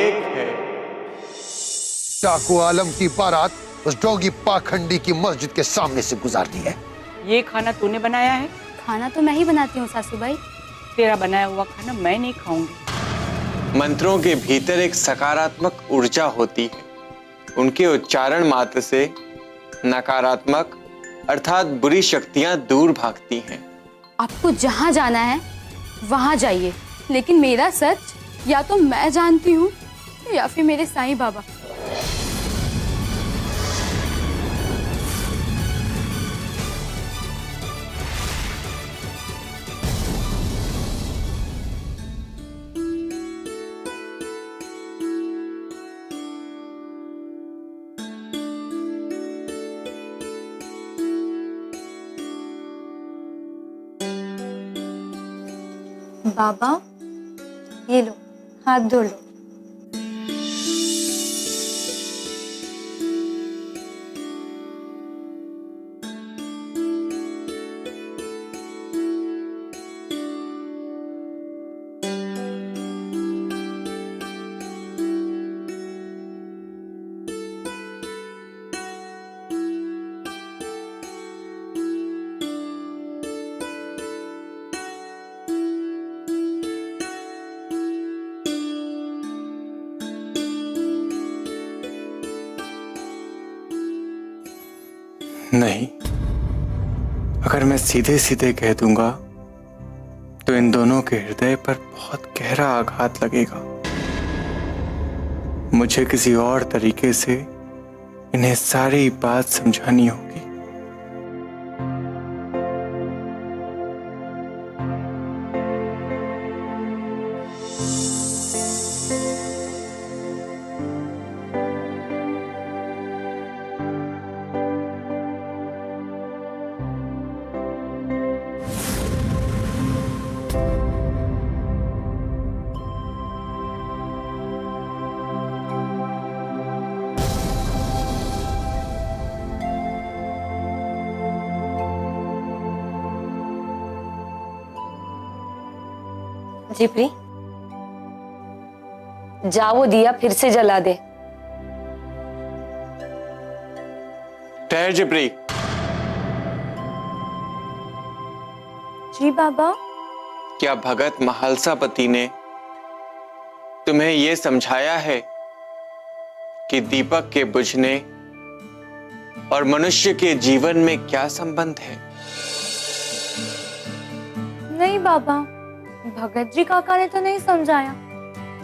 एक है। डाकू आलम की बारात उस डोगी पाखंडी की मस्जिद के सामने से गुजारती है। ये खाना तूने बनाया है? खाना तो मैं ही बनाती हूँ सासू भाई। तेरा बनाया हुआ खाना मैं नहीं खाऊंगी। मंत्रों के भीतर एक सकारात्मक ऊर्जा होती है। उनके उच्चारण मात्र से नकारात्मक अर्थात बुरी शक्तियां दूर भागती हैं। आपको जहाँ जाना है वहाँ जाइए, लेकिन मेरा सच या तो मैं जानती हूँ या फिर मेरे साईं बाबा। बाबा ये लो, हाथ धो लो। नहीं, अगर मैं सीधे सीधे कह दूंगा तो इन दोनों के हृदय पर बहुत गहरा आघात लगेगा। मुझे किसी और तरीके से इन्हें सारी बात समझानी होगी। जी प्री, जा वो दिया फिर से जला दे। ठहर जिप्री। जी बाबा। क्या भगत महालसापति ने तुम्हें यह समझाया है कि दीपक के बुझने और मनुष्य के जीवन में क्या संबंध है? नहीं बाबा, भगत जी काका ने तो नहीं समझाया,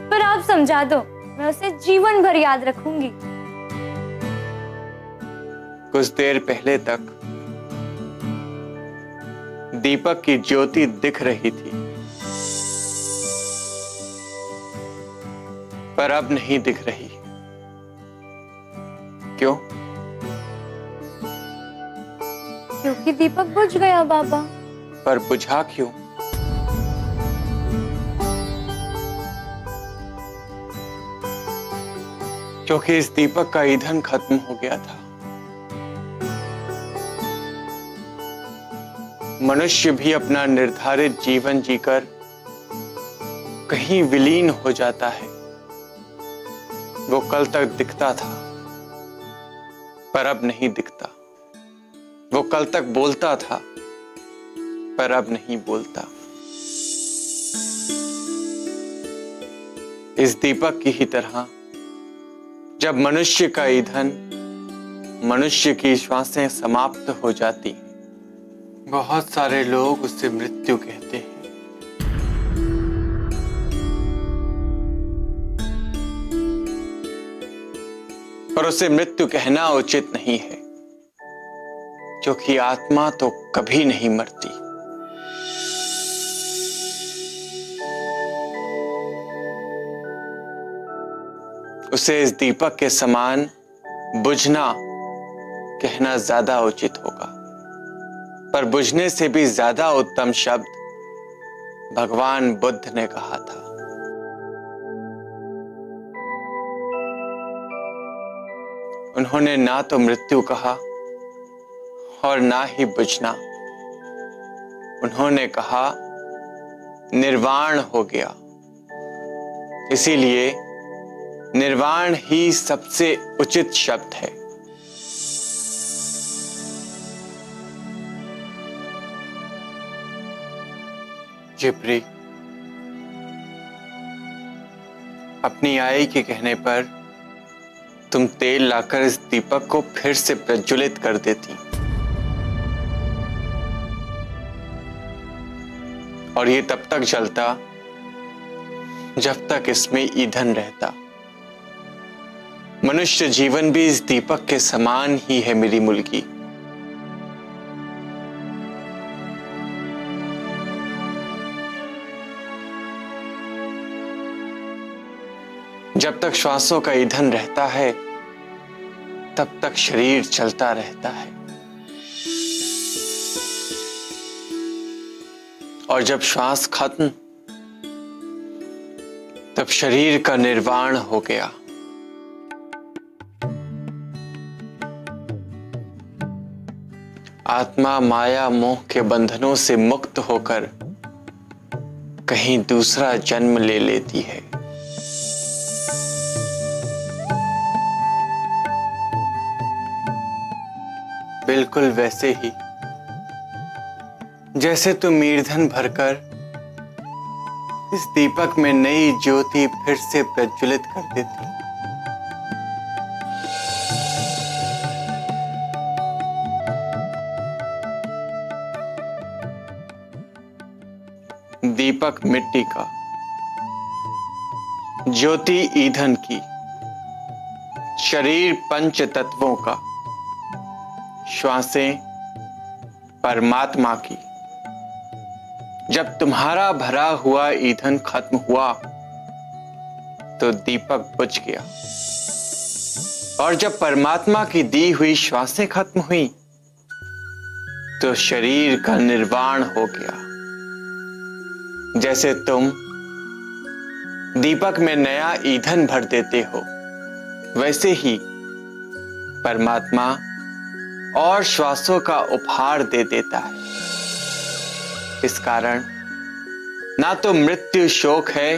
पर आप समझा दो, मैं उसे जीवन भर याद रखूंगी। कुछ देर पहले तक दीपक की ज्योति दिख रही थी, पर अब नहीं दिख रही। क्यों? क्योंकि दीपक बुझ गया बाबा। पर बुझा क्यों? क्योंकि इस दीपक का ईंधन खत्म हो गया था। मनुष्य भी अपना निर्धारित जीवन जीकर कहीं विलीन हो जाता है। वो कल तक दिखता था, पर अब नहीं दिखता। वो कल तक बोलता था, पर अब नहीं बोलता। इस दीपक की ही तरह जब मनुष्य का ईंधन, मनुष्य की श्वासें समाप्त हो जाती हैं, बहुत सारे लोग उससे मृत्यु कहते हैं। पर उसे मृत्यु कहना उचित नहीं है, क्योंकि आत्मा तो कभी नहीं मरती। उसे इस दीपक के समान बुझना कहना ज्यादा उचित होगा। पर बुझने से भी ज्यादा उत्तम शब्द भगवान बुद्ध ने कहा था। उन्होंने ना तो मृत्यु कहा और ना ही बुझना। उन्होंने कहा निर्वाण हो गया। इसीलिए निर्वाण ही सबसे उचित शब्द है। जिप्री, अपनी आई के कहने पर तुम तेल लाकर इस दीपक को फिर से प्रज्वलित कर देती, और ये तब तक जलता जब तक इसमें ईंधन रहता। मनुष्य जीवन भी इस दीपक के समान ही है मेरी मुल्की। जब तक श्वासों का ईंधन रहता है तब तक शरीर चलता रहता है, और जब श्वास खत्म तब शरीर का निर्वाण हो गया। आत्मा माया मोह के बंधनों से मुक्त होकर कहीं दूसरा जन्म ले लेती है। बिल्कुल वैसे ही जैसे तुम ईंधन भरकर इस दीपक में नई ज्योति फिर से प्रज्वलित कर देती। दीपक मिट्टी का, ज्योति ईंधन की, शरीर पंच तत्वों का, श्वासें परमात्मा की। जब तुम्हारा भरा हुआ ईंधन खत्म हुआ तो दीपक बुझ गया, और जब परमात्मा की दी हुई श्वासें खत्म हुई तो शरीर का निर्वाण हो गया। जैसे तुम दीपक में नया ईंधन भर देते हो, वैसे ही परमात्मा और श्वासों का उपहार दे देता है। इस कारण ना तो मृत्यु शोक है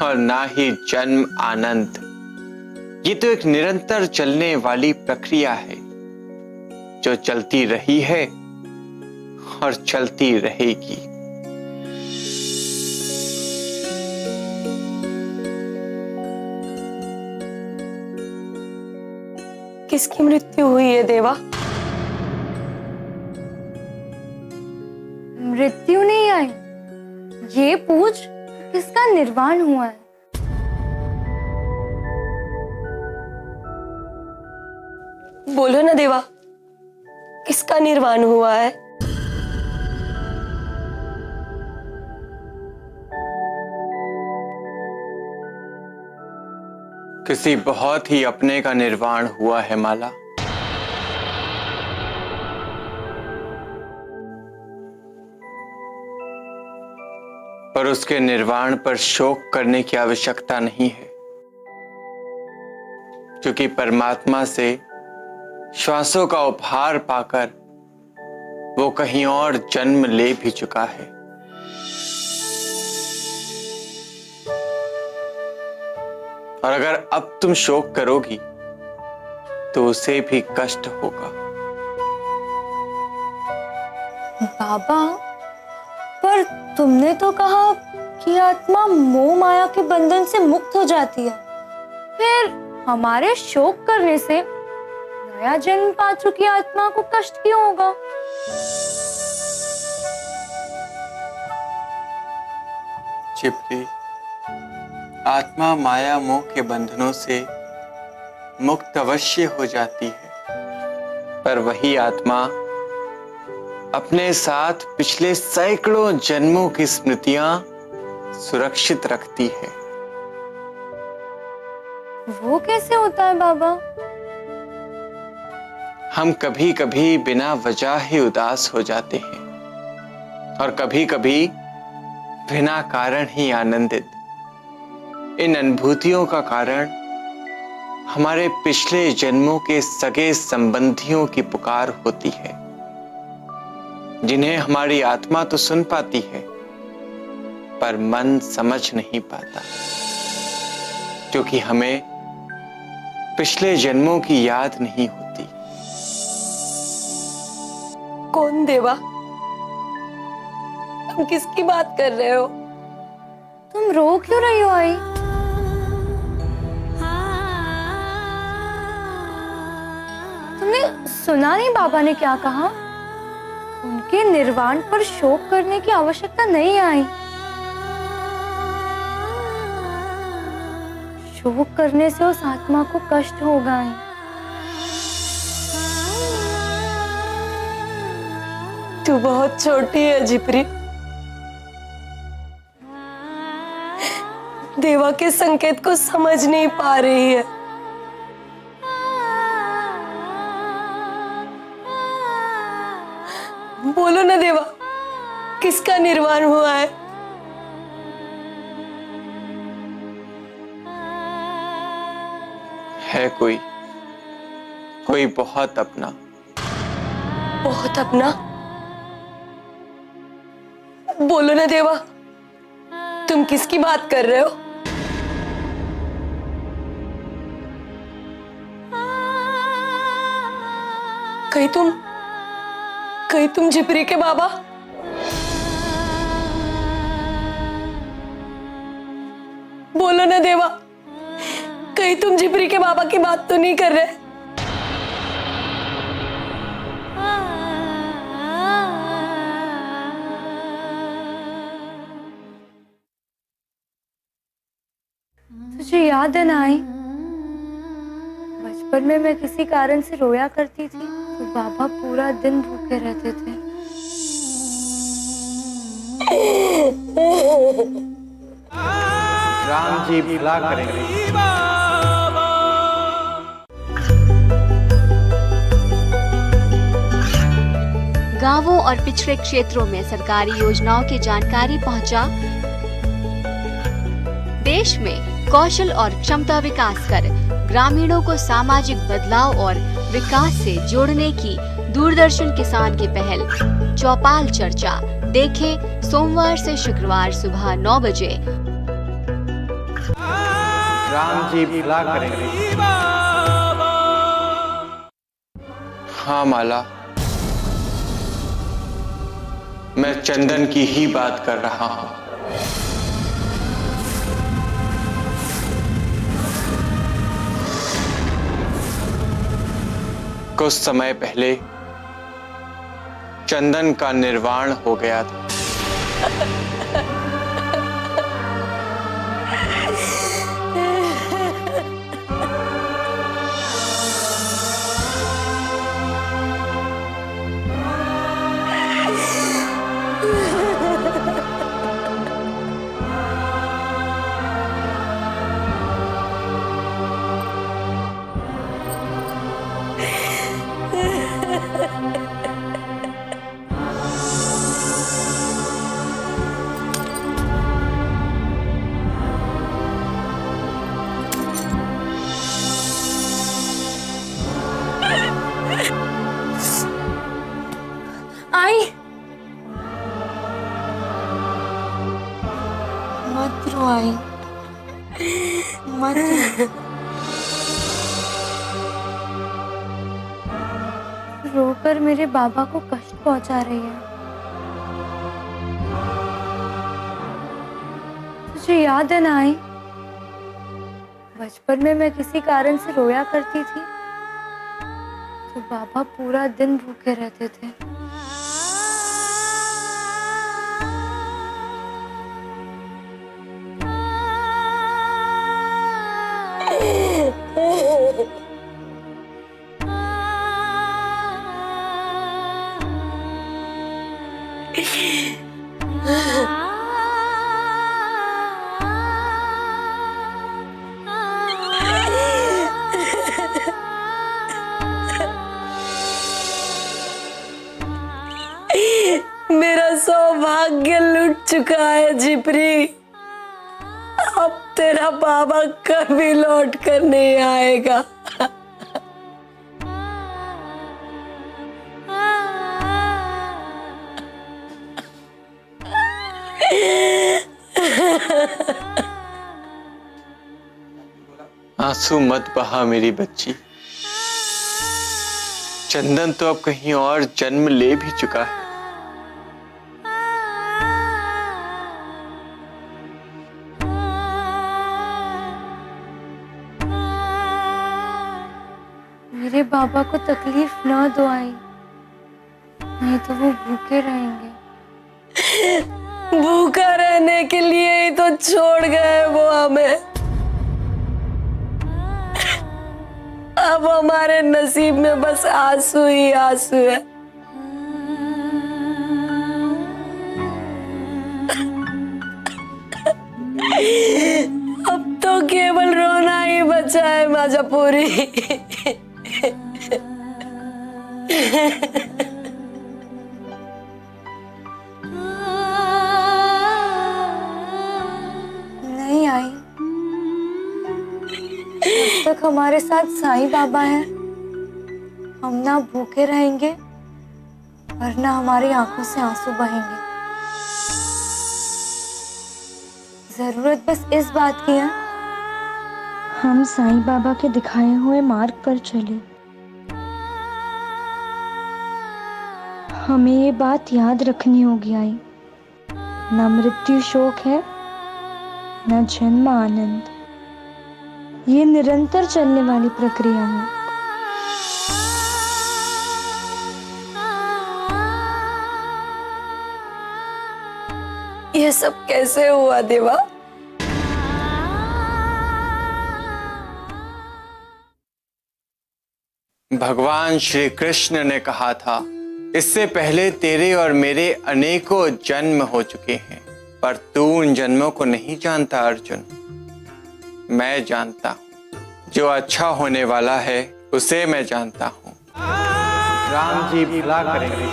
और ना ही जन्म आनंद। ये तो एक निरंतर चलने वाली प्रक्रिया है जो चलती रही है और चलती रहेगी। किसकी मृत्यु हुई है देवा? मृत्यु नहीं आई, ये पूछ किसका निर्वाण हुआ है। बोलो ना देवा, किसका निर्वाण हुआ है? किसी बहुत ही अपने का निर्वाण हुआ है माला। पर उसके निर्वाण पर शोक करने की आवश्यकता नहीं है, क्योंकि परमात्मा से श्वासों का उपहार पाकर वो कहीं और जन्म ले भी चुका है। और अगर अब तुम शोक करोगी तो उसे भी कष्ट होगा। बाबा, पर तुमने तो कहा कि आत्मा मोह माया के बंधन से मुक्त हो जाती है, फिर हमारे शोक करने से नया जन्म पा चुकी आत्मा को कष्ट क्यों होगा? चिपरी, आत्मा माया मोह के बंधनों से मुक्त अवश्य हो जाती है, पर वही आत्मा अपने साथ पिछले सैकड़ों जन्मों की स्मृतियां सुरक्षित रखती है। वो कैसे होता है बाबा? हम कभी कभी बिना वजह ही उदास हो जाते हैं, और कभी कभी बिना कारण ही आनंदित। इन अनुभूतियों का कारण हमारे पिछले जन्मों के सगे संबंधियों की पुकार होती है, जिन्हें हमारी आत्मा तो सुन पाती है पर मन समझ नहीं पाता। क्योंकि हमें पिछले जन्मों की याद नहीं होती। कौन देवा? तुम किसकी बात कर रहे हो? तुम रो क्यों रही हो आई? तुमने सुना नहीं बाबा ने क्या कहा? उनके निर्वाण पर शोक करने की आवश्यकता नहीं आई। शोक करने से उस आत्मा को कष्ट होगा। तू बहुत छोटी है झिपरी। देवा के संकेत को समझ नहीं पा रही है। बोलो ना देवा, किसका निर्वाण हुआ है? है कोई बहुत अपना। बहुत अपना? बोलो ना देवा, तुम किसकी बात कर रहे हो? कहीं तुम झिपरी के बाबा? बोलो ना देवा, कहीं तुम झिपरी के बाबा की बात तो नहीं कर रहे? तुझे याद है ना आई, बचपन में मैं किसी कारण से रोया करती थी तो बाबा पूरा दिन भूखे रहते थे। राम जी भला करेंगे। गांवों और पिछड़े क्षेत्रों में सरकारी योजनाओं की जानकारी पहुंचा। देश में कौशल और क्षमता विकास कर ग्रामीणों को सामाजिक बदलाव और विकास से जोड़ने की दूरदर्शन किसान की पहल चौपाल चर्चा देखें सोमवार से शुक्रवार सुबह 9 बजे। राम जी भला करेंगे। हाँ माला, मैं चंदन की ही बात कर रहा हूं। कुछ समय पहले चंदन का निर्वाण हो गया था। आई, मत रो आई, मत रोकर मेरे बाबा को कष्ट पहुंचा रही है। तुझे याद है ना आई, बचपन में मैं किसी कारण से रोया करती थी तो बाबा पूरा दिन भूखे रहते थे। मेरा सौभाग्य लुट चुका है झिपरी। अब तेरा बाबा कभी लौट कर नहीं आएगा। आंसू मत बहा मेरी बच्ची। चंदन तो अब कहीं और जन्म ले भी चुका है। मेरे बाबा को तकलीफ ना दो आई, नहीं तो वो भूखे रहेंगे। भूखा रहने के लिए ही तो छोड़ गए वो हमें। अब हमारे नसीब में बस आंसू ही आंसू है। अब तो केवल रोना ही बचा है माजापुरी। नहीं आई। जब तक हमारे साथ साईं बाबा हैं, हम ना भूखे रहेंगे और ना हमारी आंखों से आंसू बहेंगे। जरूरत बस इस बात की है, हम साईं बाबा के दिखाए हुए मार्ग पर चले। हमें ये बात याद रखनी होगी आई, ना मृत्यु शोक है न जन्म आनंद, ये निरंतर चलने वाली प्रक्रिया है। ये सब कैसे हुआ देवा? भगवान श्री कृष्ण ने कहा था, इससे पहले तेरे और मेरे अनेकों जन्म हो चुके हैं, पर तू उन जन्मों को नहीं जानता अर्जुन। मैं जानता हूं, जो अच्छा होने वाला है उसे मैं जानता हूं। राम जी भला करेंगे।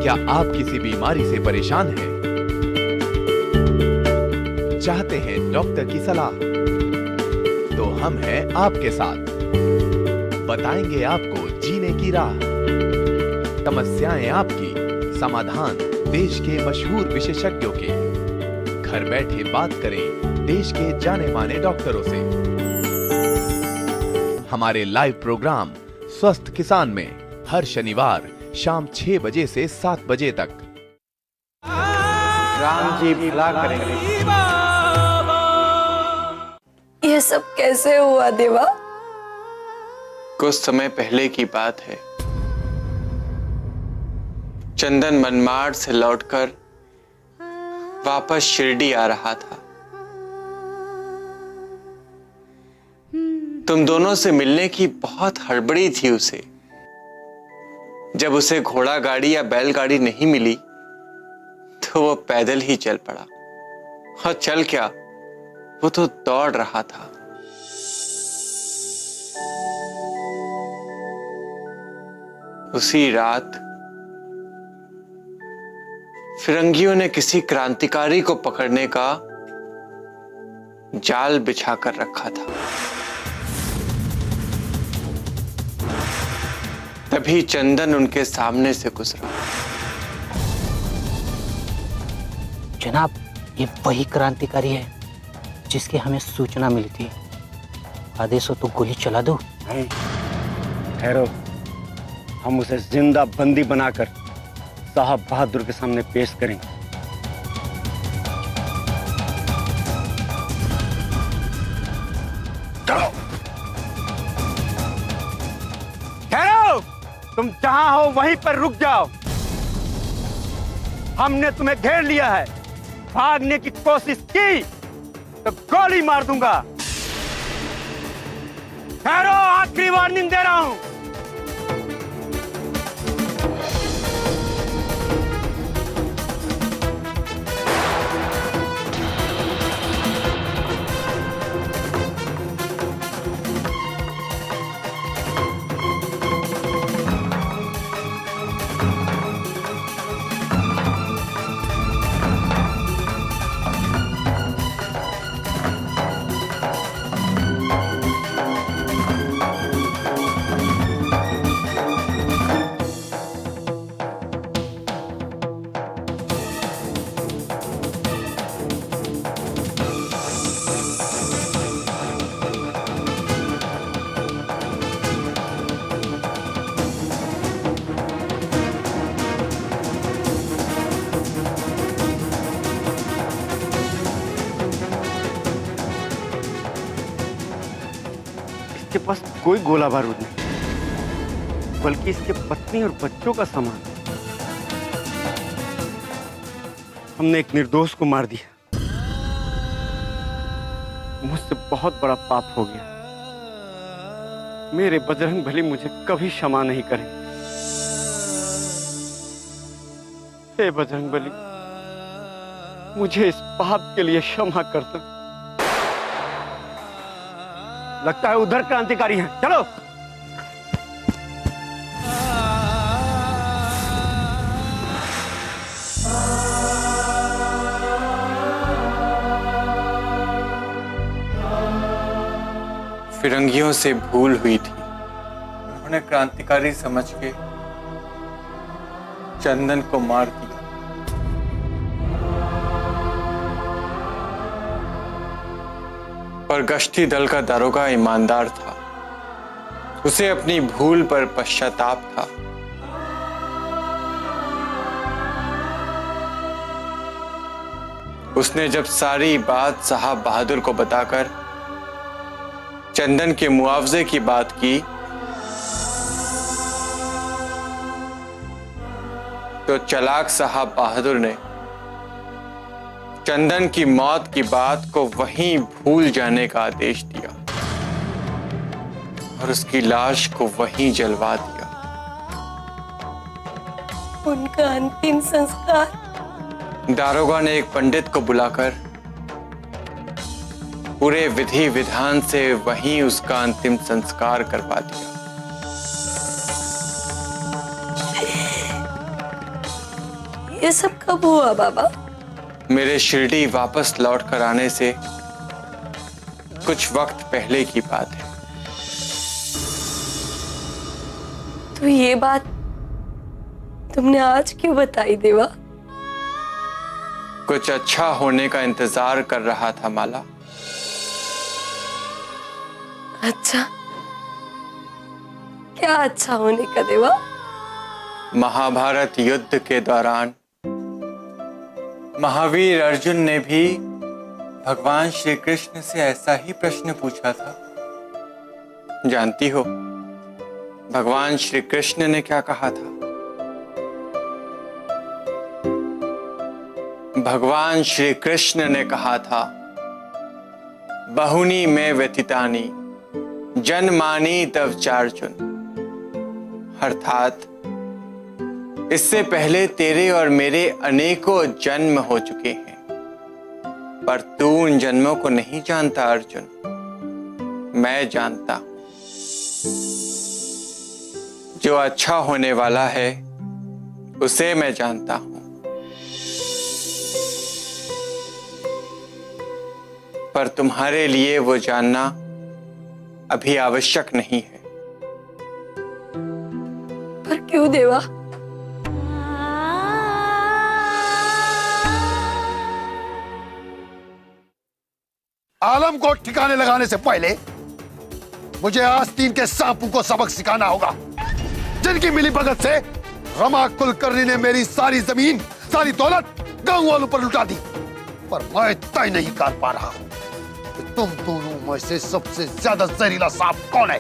क्या आप किसी बीमारी से परेशान हैं? चाहते हैं डॉक्टर की सलाह? तो हम हैं आपके साथ, बताएंगे आपको जीने की राह। समस्याएं आपकी, समाधान देश के मशहूर विशेषज्ञों के। घर बैठे बात करें देश के जाने माने डॉक्टरों से। हमारे लाइव प्रोग्राम स्वस्थ किसान में हर शनिवार शाम 6 बजे से 7 बजे तक। राम जी भला करेंगे। ये सब कैसे हुआ देवा? कुछ समय पहले की बात है। चंदन मनमाड़ से लौटकर वापस शिरडी आ रहा था। तुम दोनों से मिलने की बहुत हड़बड़ी थी उसे। जब उसे घोड़ा गाड़ी या बैलगाड़ी नहीं मिली तो वो पैदल ही चल पड़ा। और चल क्या, वो तो दौड़ रहा था। उसी रात फिरंगियों ने किसी क्रांतिकारी को पकड़ने का जाल बिछाकर रखा था। तभी चंदन उनके सामने से गुजरा। जनाब, ये वही क्रांतिकारी है जिसकी हमें सूचना मिली थी। आदेश हो तो गोली चला दो। नहीं, ठहरो, हम उसे जिंदा बंदी बनाकर साहब बहादुर के सामने पेश करेंगे। चलो। ठहरो, तुम जहां हो वहीं पर रुक जाओ। हमने तुम्हें घेर लिया है। भागने की कोशिश की तो गोली मार दूंगा। ठहरो, आखिरी वार्निंग दे रहा हूं। इसके पास कोई गोला बारूद नहीं, बल्कि इसके पत्नी और बच्चों का सामान। हमने एक निर्दोष को मार दिया। मुझसे बहुत बड़ा पाप हो गया। मेरे बजरंग बली मुझे कभी क्षमा नहीं करें। हे बजरंग बली, मुझे इस पाप के लिए क्षमा कर दो। लगता है उधर क्रांतिकारी हैं। चलो। फिरंगियों से भूल हुई थी। उन्होंने क्रांतिकारी समझ के चंदन को मार दिया। पर गश्ती दल का दारोगा ईमानदार था। उसे अपनी भूल पर पश्चाताप था। उसने जब सारी बात साहब बहादुर को बताकर चंदन के मुआवजे की बात की, तो चालाक साहब बहादुर ने चंदन की मौत की बात को वहीं भूल जाने का आदेश दिया और उसकी लाश को वहीं जलवा दिया। उनका अंतिम संस्कार दारोगा ने एक पंडित को बुलाकर पूरे विधि विधान से वहीं उसका अंतिम संस्कार करवा दिया। ये सब कब हुआ बाबा? मेरे शिरडी वापस लौट कर आने से कुछ वक्त पहले की बात है। तो ये बात तुमने आज क्यों बताई देवा? कुछ अच्छा होने का इंतजार कर रहा था माला। अच्छा, क्या अच्छा होने का देवा? महाभारत युद्ध के दौरान महावीर अर्जुन ने भी भगवान श्री कृष्ण से ऐसा ही प्रश्न पूछा था। जानती हो भगवान श्री कृष्ण ने क्या कहा था? भगवान श्री कृष्ण ने कहा था, बहुनी में व्यतीतानि जन्मानि तव चार्जुन। अर्थात इससे पहले तेरे और मेरे अनेकों जन्म हो चुके हैं, पर तू उन जन्मों को नहीं जानता अर्जुन। मैं जानता हूं। जो अच्छा होने वाला है उसे मैं जानता हूं, पर तुम्हारे लिए वो जानना अभी आवश्यक नहीं है। पर क्यों देवा? आलम को ठिकाने लगाने से पहले मुझे आस्तीन के सांपों को सबक सिखाना होगा, जिनकी मिली भगत से रमा कुलकर्णी ने मेरी सारी जमीन, सारी दौलत गांव वालों पर लुटा दी। पर मैं तय नहीं कर पा रहा हूं कि तुम दोनों में से सबसे ज्यादा जहरीला सांप कौन है।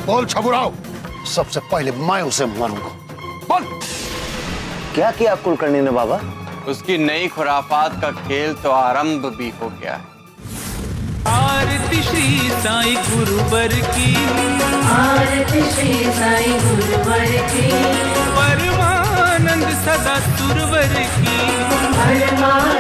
बोल छबुराओ, सबसे पहले मैं उसे मारूंगा। बोल। क्या किया कुलकर्णी ने बाबा? उसकी नई खुराफात का खेल तो आरंभ भी हो गया है। आरती श्री साईं गुरुवर की, आरती श्री साईं गुरुवर की, परमानंद सदा सुरवर की, परमानंद